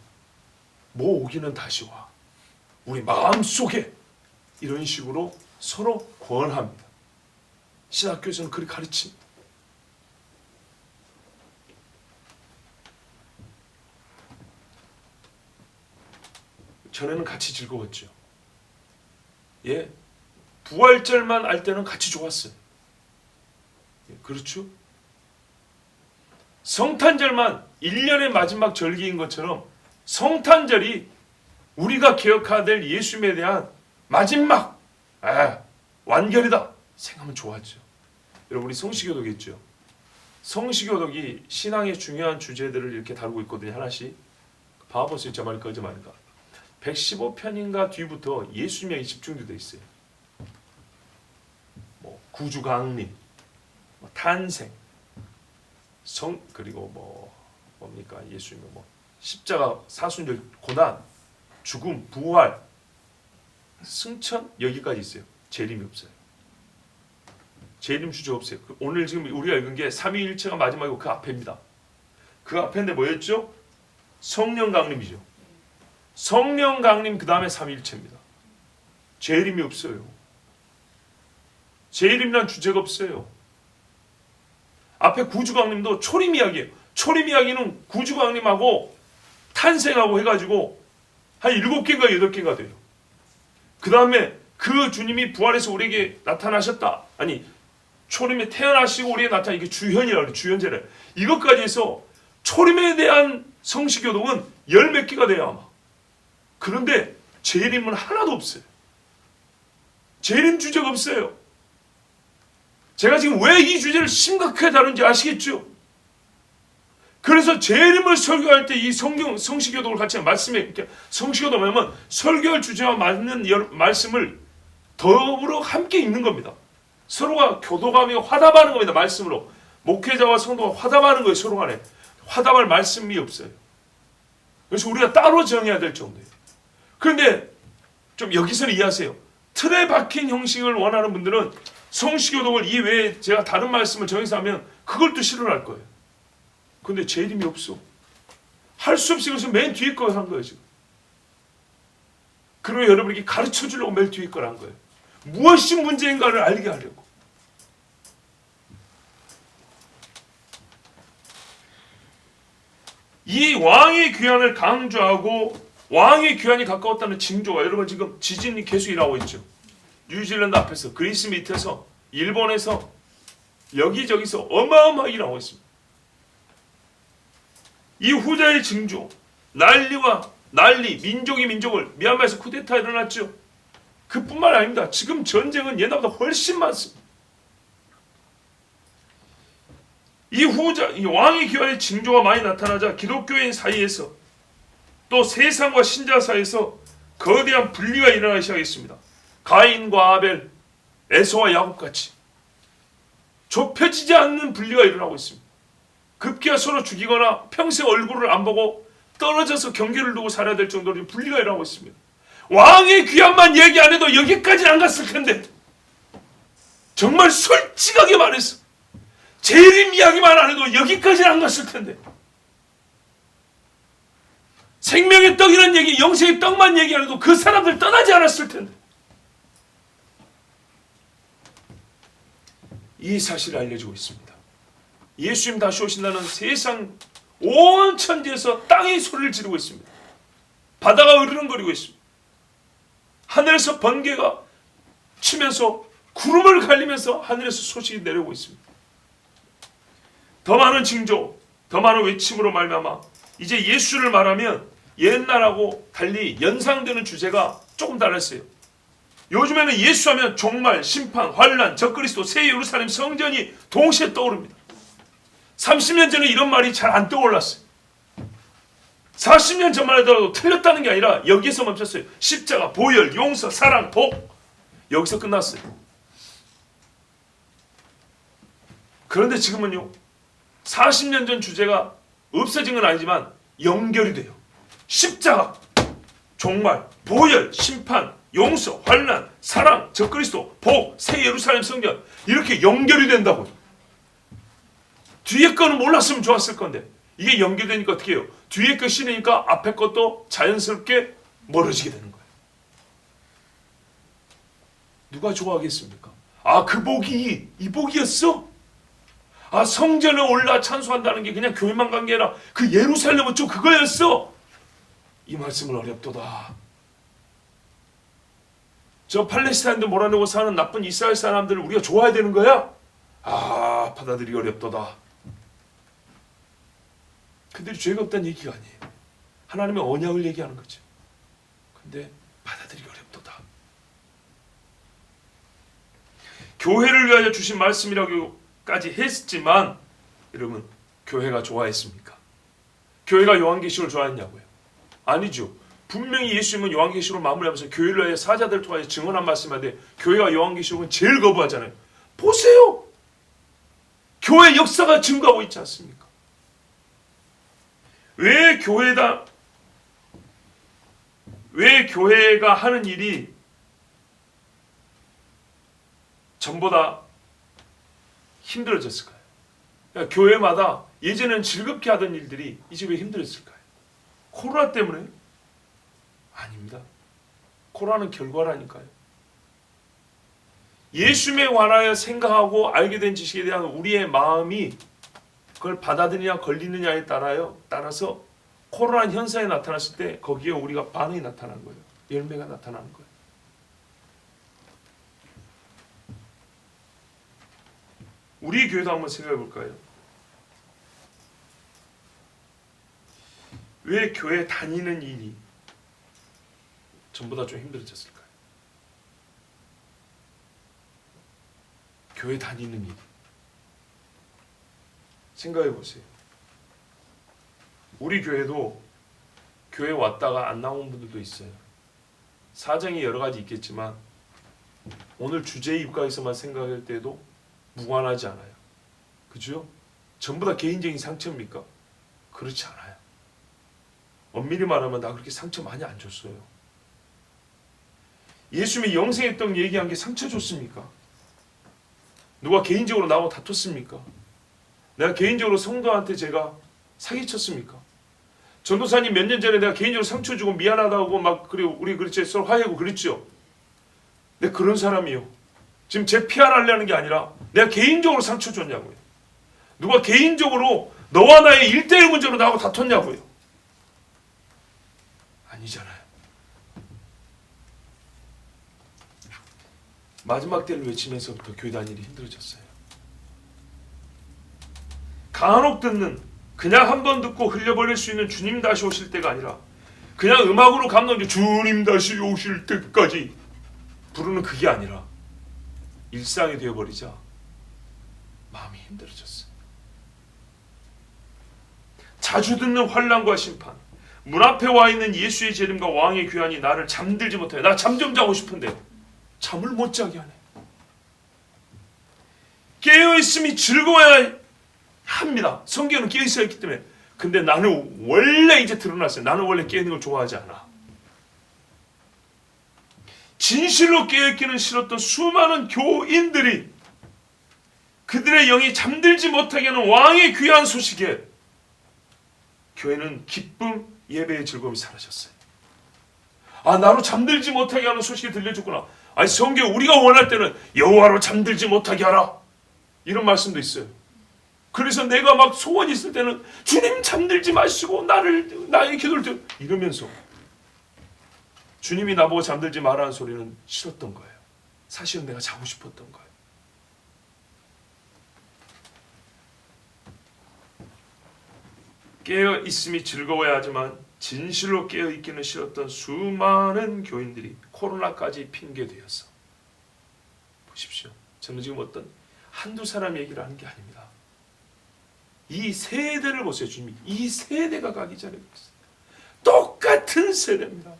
뭐 오기는 다시 와. 우리 마음속에 이런 식으로 서로 권합니다. 신학교에서는 그렇게 가르칩니다. 전에는 같이 즐거웠죠. 예, 부활절만 알 때는 같이 좋았어요. 예, 그렇죠? 성탄절만 1년의 마지막 절기인 것처럼 성탄절이 우리가 기억해야 될 예수님에 대한 마지막 완결이다 생각하면 좋았죠. 여러분 우리 성시교독이 있죠. 성시교독이 신앙의 중요한 주제들을 이렇게 다루고 있거든요. 하나씩 봐보세요. 저 말일까 어제 말일까. 115편인가 뒤부터 예수님이 집중되어 있어요. 뭐 구주 강림, 뭐 탄생, 그리고 뭡니까 예수님의 십자가 사순절 고난, 죽음, 부활, 승천 여기까지 있어요. 재림이 없어요. 재림 주제 없어요. 오늘 지금 우리가 읽은 게 삼위일체가 마지막이고 그 앞에입니다. 그 앞에인데 뭐였죠? 성령 강림이죠. 성령 강림 그 다음에 삼위일체입니다. 재림이 없어요. 재림이란 주제가 없어요. 앞에 구주강림도 초림 이야기예요. 초림 이야기는 구주강림하고 탄생하고 해가지고 한 7개인가 8개가 돼요. 그 다음에 그 주님이 부활해서 우리에게 나타나셨다. 아니 초림에 태어나시고 우리에 나타나 이게 주현이라고 그래요. 주현제래. 이것까지 해서 초림에 대한 성시교독은 열 몇 개가 돼요 아마. 그런데 재림은 하나도 없어요. 재림 주제가 없어요. 제가 지금 왜 이 주제를 심각하게 다룬지 아시겠죠? 그래서 재림을 설교할 때 이 성시교독을 같이 말씀에 이렇게 성시교독 하면 설교할 주제와 맞는 말씀을 더불어 함께 읽는 겁니다. 서로가 교도감이 화답하는 겁니다. 말씀으로. 목회자와 성도가 화답하는 거예요. 서로 간에. 화답할 말씀이 없어요. 그래서 우리가 따로 정해야 될 정도예요. 그런데 좀 여기서는 이해하세요. 틀에 박힌 형식을 원하는 분들은 성시교독을 이 외에 제가 다른 말씀을 정해서 하면 그걸 또 싫어할 거예요. 근데 재림이 없어. 할 수 없이 그래서 맨 뒤에 걸 한 거예요 지금. 그리고 여러분에게 가르쳐 주려고 맨 뒤에 걸 한 거예요. 무엇이 문제인가를 알게 하려고. 이 왕의 귀환을 강조하고 왕의 귀환이 가까웠다는 징조가 여러분 지금 지진이 계속 일어나고 있죠. 뉴질랜드 앞에서 그리스 밑에서 일본에서 여기저기서 어마어마하게 일어나고 있습니다. 이 후자의 징조 난리와 난리 민족이 민족을 미얀마에서 쿠데타 일어났죠. 그뿐만 아닙니다. 지금 전쟁은 옛날보다 훨씬 많습니다. 이 왕의 귀환의 징조가 많이 나타나자 기독교인 사이에서 또 세상과 신자 사이에서 거대한 분리가 일어나기 시작했습니다. 가인과 아벨, 에서와 야곱같이 좁혀지지 않는 분리가 일어나고 있습니다. 급기야 서로 죽이거나 평생 얼굴을 안 보고 떨어져서 경계를 두고 살아야 될 정도로 분리가 일어나고 있습니다. 왕의 귀환만 얘기 안 해도 여기까지는 안 갔을 텐데 정말 솔직하게 말해서 재림 이야기만 안 해도 여기까지는 안 갔을 텐데 생명의 떡이라는 얘기, 영생의 떡만 얘기 안 해도 그 사람들 떠나지 않았을 텐데 이 사실을 알려주고 있습니다. 예수님 다시 오신다는 세상 온 천지에서 땅의 소리를 지르고 있습니다. 바다가 으르렁거리고 있습니다. 하늘에서 번개가 치면서 구름을 갈리면서 하늘에서 소식이 내려오고 있습니다. 더 많은 징조, 더 많은 외침으로 말미암아 이제 예수를 말하면 옛날하고 달리 연상되는 주제가 조금 달랐어요. 요즘에는 예수하면 종말, 심판, 환란, 적그리스도, 새 예루살렘 성전이 동시에 떠오릅니다. 30년 전에 이런 말이 잘 안 떠올랐어요. 40년 전만 하더라도 틀렸다는 게 아니라 여기에서 멈췄어요. 십자가, 보혈, 용서, 사랑, 복 여기서 끝났어요. 그런데 지금은요 40년 전 주제가 없어진 건 아니지만 연결이 돼요. 십자가, 종말, 보혈, 심판, 용서, 환난, 사랑, 적그리스도, 복, 새 예루살렘 성전 이렇게 연결이 된다고요. 뒤에 거는 몰랐으면 좋았을 건데 이게 연결되니까 어떻게 해요? 뒤에 거 신으니까 앞에 것도 자연스럽게 멀어지게 되는 거예요. 누가 좋아하겠습니까? 아, 그 복이 이 복이었어? 아, 성전에 올라 찬송한다는 게 그냥 교회만 간 게 아니라 그 예루살렘 어쩌고 그거였어? 이 말씀을 어렵도다. 저 팔레스타인도 몰아내고 사는 나쁜 이스라엘 사람들을 우리가 좋아해야 되는 거야? 아, 받아들이기 어렵도다. 그들이 죄가 없다는 얘기가 아니에요. 하나님의 언약을 얘기하는 거죠. 근데 받아들이기 어렵도다. 교회를 위하여 주신 말씀이라고까지 했지만 여러분 교회가 좋아했습니까? 교회가 요한계시록을 좋아했냐고요? 아니죠. 분명히 예수님은 요한계시록을 마무리하면서 교회를 위하여 사자들을 통하여 증언한 말씀인데 교회가 요한계시록은 제일 거부하잖아요. 보세요. 교회 역사가 증거하고 있지 않습니까? 왜 교회가 하는 일이 전보다 힘들어졌을까요? 그러니까 교회마다 예전에는 즐겁게 하던 일들이 이제 왜 힘들어졌을까요? 코로나 때문에? 아닙니다. 코로나는 결과라니까요. 예수님에 관하여 생각하고 알게 된 지식에 대한 우리의 마음이 그걸 받아들이냐 걸리느냐에 따라서 코로나 현상이 나타났을 때 거기에 우리가 반응이 나타나는 거예요. 열매가 나타나는 거예요. 우리 교회도 한번 생각해 볼까요? 왜 교회 다니는 일이 전보다 좀 힘들어졌을까요? 교회 다니는 일 생각해 보세요. 우리 교회도 교회 왔다가 안 나온 분들도 있어요. 사정이 여러 가지 있겠지만 오늘 주제에 입각해서만 생각할 때도 무관하지 않아요. 그죠? 전부 다 개인적인 상처입니까? 그렇지 않아요. 엄밀히 말하면 나 그렇게 상처 많이 안 줬어요. 예수님이 영생의 떡 얘기한 게 상처 줬습니까? 누가 개인적으로 나하고 다퉜습니까? 내가 개인적으로 성도한테 제가 사기쳤습니까? 전도사님 몇 년 전에 내가 개인적으로 상처 주고 미안하다고 막 그리고 우리 그렇지 서로 화해하고 그랬죠. 내가 그런 사람이요. 지금 제 PR 하려는 게 아니라 내가 개인적으로 상처 줬냐고요. 누가 개인적으로 너와 나의 1대1 문제로 나하고 다퉜냐고요. 아니잖아요. 마지막 때를 외치면서부터 교회 다니기 힘들어졌어요. 간혹 듣는 그냥 한 번 듣고 흘려버릴 수 있는 주님 다시 오실 때가 아니라 그냥 음악으로 감동해 주님 다시 오실 때까지 부르는 그게 아니라 일상이 되어버리자 마음이 힘들어졌어요. 자주 듣는 환난과 심판, 문 앞에 와 있는 예수의 재림과 왕의 귀환이 나를 잠들지 못해. 나 잠 좀 자고 싶은데 잠을 못 자게 하네. 깨어있음이 즐거워야 합니다. 성경은 깨어있어야 했기 때문에. 근데 나는 원래 이제 드러났어요. 나는 원래 깨어있는 걸 좋아하지 않아. 진실로 깨어있기는 싫었던 수많은 교인들이 그들의 영이 잠들지 못하게 하는 왕의 귀한 소식에 교회는 기쁨, 예배의 즐거움이 사라졌어요. 아, 나로 잠들지 못하게 하는 소식이 들려줬구나. 아니, 성경 우리가 원할 때는 여호와로 잠들지 못하게 하라, 이런 말씀도 있어요. 그래서 내가 막 소원이 있을 때는 주님 잠들지 마시고 나의 기도를 이러면서 주님이 나보고 잠들지 말라는 소리는 싫었던 거예요. 사실은 내가 자고 싶었던 거예요. 깨어있음이 즐거워야 하지만 진실로 깨어있기는 싫었던 수많은 교인들이 코로나까지 핑계되어서, 보십시오. 저는 지금 어떤 한두 사람 얘기를 하는 게 아닙니다. 이 세대를 보세요. 주님이 이 세대가 가기 전에 똑같은 세대입니다.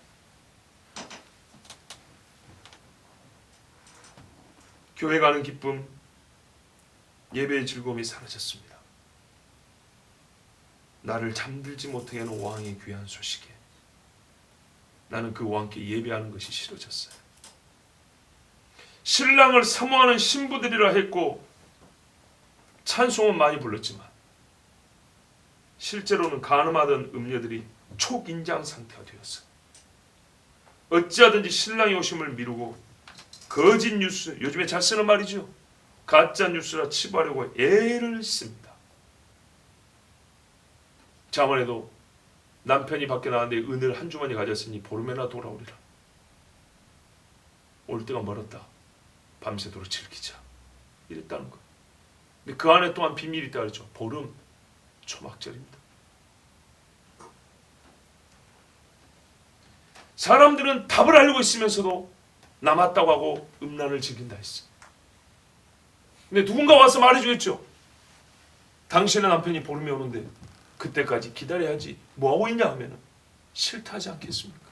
교회 가는 기쁨, 예배의 즐거움이 사라졌습니다. 나를 잠들지 못하게 하는 왕의 귀한 소식에 나는 그 왕께 예배하는 것이 싫어졌어요. 신랑을 사모하는 신부들이라 했고 찬송은 많이 불렀지만 실제로는 간음하던 음녀들이 초긴장 상태가 되었어요. 어찌하든지 신랑의 오심을 미루고 거짓 뉴스, 요즘에 잘 쓰는 말이죠. 가짜 뉴스라 치부하려고 애를 씁니다. 자문에도 남편이 밖에 나왔는데 은을 한 주머니 가졌으니 보름에나 돌아오리라. 올 때가 멀었다. 밤새도록 즐기자. 이랬다는 거예요. 근데 그 안에 또한 비밀이 있다 그랬죠. 보름, 초막절입니다. 사람들은 답을 알고 있으면서도 남았다고 하고 음란을 즐긴다 했어. 근데 누군가 와서 말해주겠죠. 당신의 남편이 보름에 오는데 그때까지 기다려야지 뭐하고 있냐 하면 싫다 하지 않겠습니까?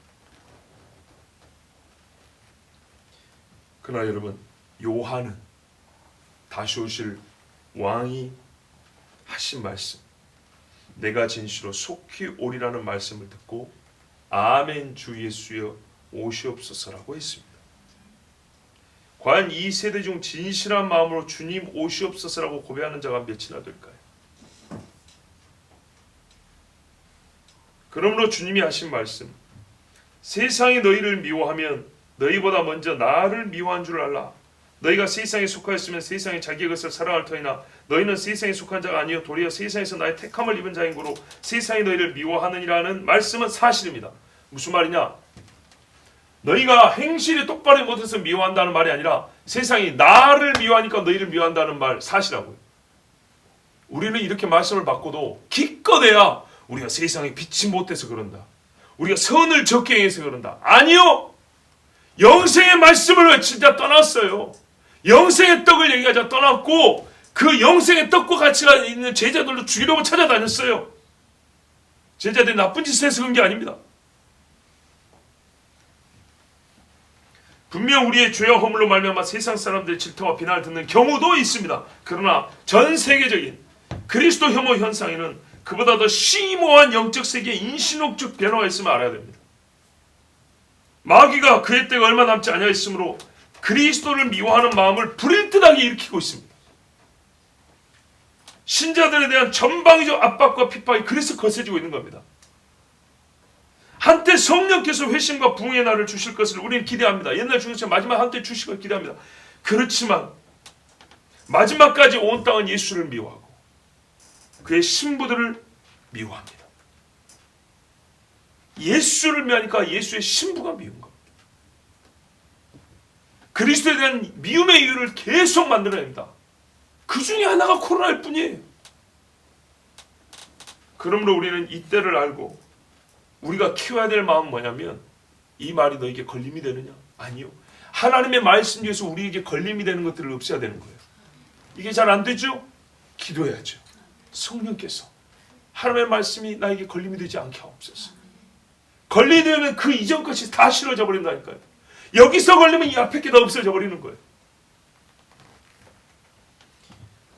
그러나 여러분, 요한은 다시 오실 왕이 하신 말씀, 내가 진실로 속히 오리라는 말씀을 듣고 아멘 주 예수여 오시옵소서라고 했습니다. 과연 이 세대 중 진실한 마음으로 주님 오시옵소서라고 고백하는 자가 몇이나 될까요? 그러므로 주님이 하신 말씀, 세상이 너희를 미워하면 너희보다 먼저 나를 미워한 줄 알라. 너희가 세상에 속하였으면 세상이 자기의 것을 사랑할 터이나 너희는 세상에 속한 자가 아니요 도리어 세상에서 나의 택함을 입은 자인 고로 세상이 너희를 미워하느니라는 말씀은 사실입니다. 무슨 말이냐? 너희가 행실이 똑바로 못해서 미워한다는 말이 아니라 세상이 나를 미워하니까 너희를 미워한다는 말 사실하고요. 우리는 이렇게 말씀을 받고도 기껏해야 우리가 세상에 빛이 못 돼서 그런다, 우리가 선을 적게 행해서 그런다. 아니요, 영생의 말씀을 외치자 떠났어요. 영생의 떡을 얘기하자 떠났고, 그 영생의 떡과 가치가 있는 제자들도 죽이려고 찾아다녔어요. 제자들이 나쁜 짓을 해서 그런 게 아닙니다. 분명 우리의 죄와 허물로 말미암아 세상 사람들의 질타와 비난을 듣는 경우도 있습니다. 그러나 전 세계적인 그리스도 혐오 현상에는 그보다 더 심오한 영적 세계의 인신욕적 변화가 있음을 알아야 됩니다. 마귀가 그의 때가 얼마 남지 않아 있으므로 그리스도를 미워하는 마음을 불일듯하게 일으키고 있습니다. 신자들에 대한 전방위적 압박과 핍박이 그래서 거세지고 있는 겁니다. 한때 성령께서 회심과 부흥의 날을 주실 것을 우리는 기대합니다. 옛날 중에서 마지막 한때 주실 걸 기대합니다. 그렇지만 마지막까지 온 땅은 예수를 미워하고 그의 신부들을 미워합니다. 예수를 미워하니까 예수의 신부가 미운 겁니다. 그리스도에 대한 미움의 이유를 계속 만들어냅니다. 그 중에 하나가 코로나일 뿐이에요. 그러므로 우리는 이때를 알고 우리가 키워야 될 마음은 뭐냐면, 이 말이 너에게 걸림이 되느냐? 아니요. 하나님의 말씀 중에서 우리에게 걸림이 되는 것들을 없애야 되는 거예요. 이게 잘 안 되죠? 기도해야죠. 성령께서 하나님의 말씀이 나에게 걸림이 되지 않게 하옵소서. 걸림이 되면 그 이전 것이 다 싫어져 버린다니까요. 여기서 걸리면 이 앞에 게 다 없어져 버리는 거예요.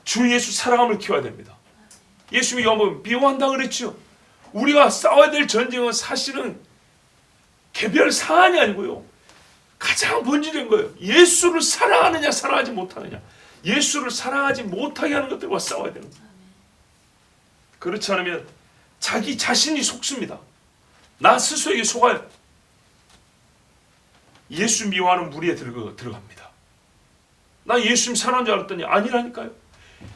주 예수 사랑함을 키워야 됩니다. 예수님이 여러분 미워한다 그랬죠. 우리가 싸워야 될 전쟁은 사실은 개별 사안이 아니고요, 가장 본질인 거예요. 예수를 사랑하느냐 사랑하지 못하느냐. 예수를 사랑하지 못하게 하는 것들과 싸워야 되는 거예요. 그렇지 않으면 자기 자신이 속습니다. 나 스스로에게 속아요. 예수 미워하는 무리에 들어갑니다. 나 예수님 사랑하는 줄 알았더니 아니라니까요.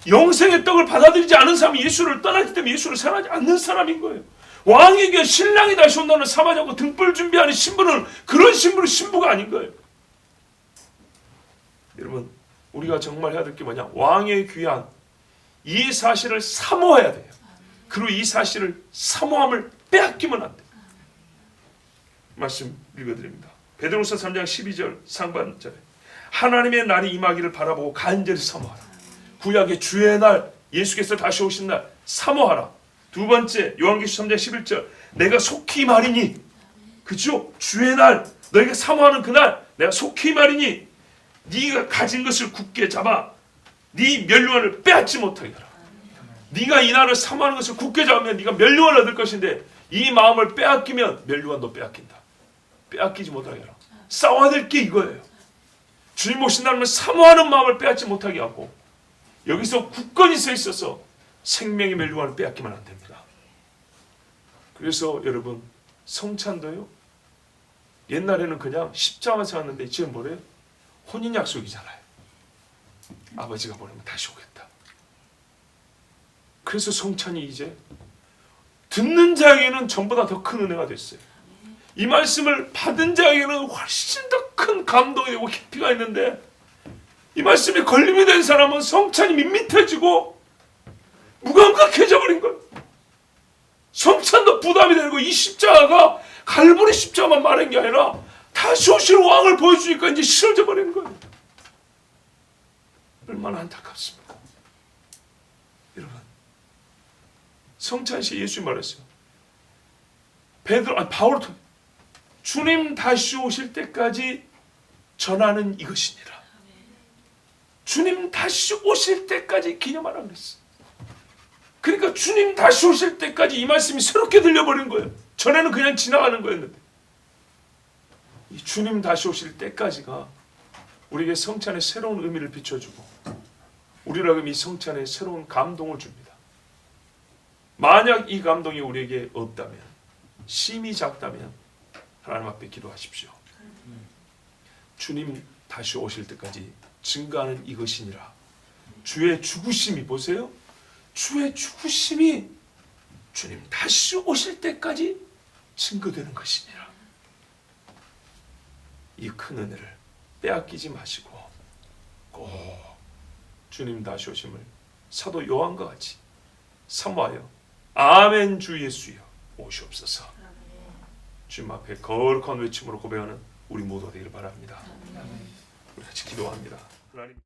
영생의 떡을 받아들이지 않은 사람이 예수를 떠났기 때문에 예수를 사랑하지 않는 사람인 거예요. 왕에게 신랑이 다시 온다는 사마자고 등불 준비하는 신부는 그런 신부가 아닌 거예요. 여러분, 우리가 정말 해야 될 게 뭐냐? 왕의 귀한 이 사실을 사모해야 돼요. 그리고 이 사실을 사모함을 빼앗기면 안 돼요. 말씀 읽어드립니다. 베드로서 3장 12절 상반절에 하나님의 날이 임하기를 바라보고 간절히 사모하라. 구약의 주의 날, 예수께서 다시 오신 날 사모하라. 두 번째, 요한계시록 3장 11절 내가 속히 말이니, 그죠? 주의 날, 너희가 사모하는 그날 내가 속히 말이니 네가 가진 것을 굳게 잡아 네 멸류관을 빼앗지 못하게 하라. 네가 이 날을 사모하는 것을 굳게 잡으면 네가 멸류관을 얻을 것인데, 이 마음을 빼앗기면 멸류관도 빼앗긴다. 빼앗기지 못하게 하라. 싸워야 될 게 이거예요. 주님 오신다면 사모하는 마음을 빼앗지 못하게 하고, 여기서 굳건히 서 있어서 생명의 멸류관을 빼앗기면 안 됩니다. 그래서 여러분, 성찬도요, 옛날에는 그냥 십자가만 세웠는데 지금 뭐래요? 혼인 약속이잖아요. 아버지가 보내면 다시 오겠다. 그래서 성찬이 이제 듣는 자에게는 전보다 더 큰 은혜가 됐어요. 이 말씀을 받은 자에게는 훨씬 더 큰 감동이 되고 깊이가 있는데, 이 말씀에 걸림이 된 사람은 성찬이 밋밋해지고 무감각해져 버린 거예요. 성찬도 부담이 되고, 이 십자가가 갈보리 십자가만 말한 게 아니라 다시 오실 왕을 보여주니까 이제 싫어져 버리는 거예요. 얼마나 안타깝습니까? 여러분, 성찬 시에 예수님 말했어요. 바울을 통해 주님 다시 오실 때까지 전하는 이것이니라. 주님 다시 오실 때까지 기념하라 그랬어. 그러니까 주님 다시 오실 때까지 이 말씀이 새롭게 들려버린 거예요. 전에는 그냥 지나가는 거였는데, 이 주님 다시 오실 때까지가 우리에게 성찬의 새로운 의미를 비춰주고, 우리라고 이 성찬에 새로운 감동을 줍니다. 만약 이 감동이 우리에게 없다면, 심히 작다면 하나님 앞에 기도하십시오. 주님 다시 오실 때까지 증거하는 이것이니라. 주의 죽으심이, 보세요, 주의 죽으심이 주님 다시 오실 때까지 증거되는 것이니라. 이 큰 은혜를 빼앗기지 마시고 꼭 주님 다시 오심을 사도 요한과 같이 사모하여 아멘 주 예수여 오시옵소서. 주님 앞에 거룩한 외침으로 고백하는 우리 모두가 되기를 바랍니다. 우리 같이 기도합니다. 하나님.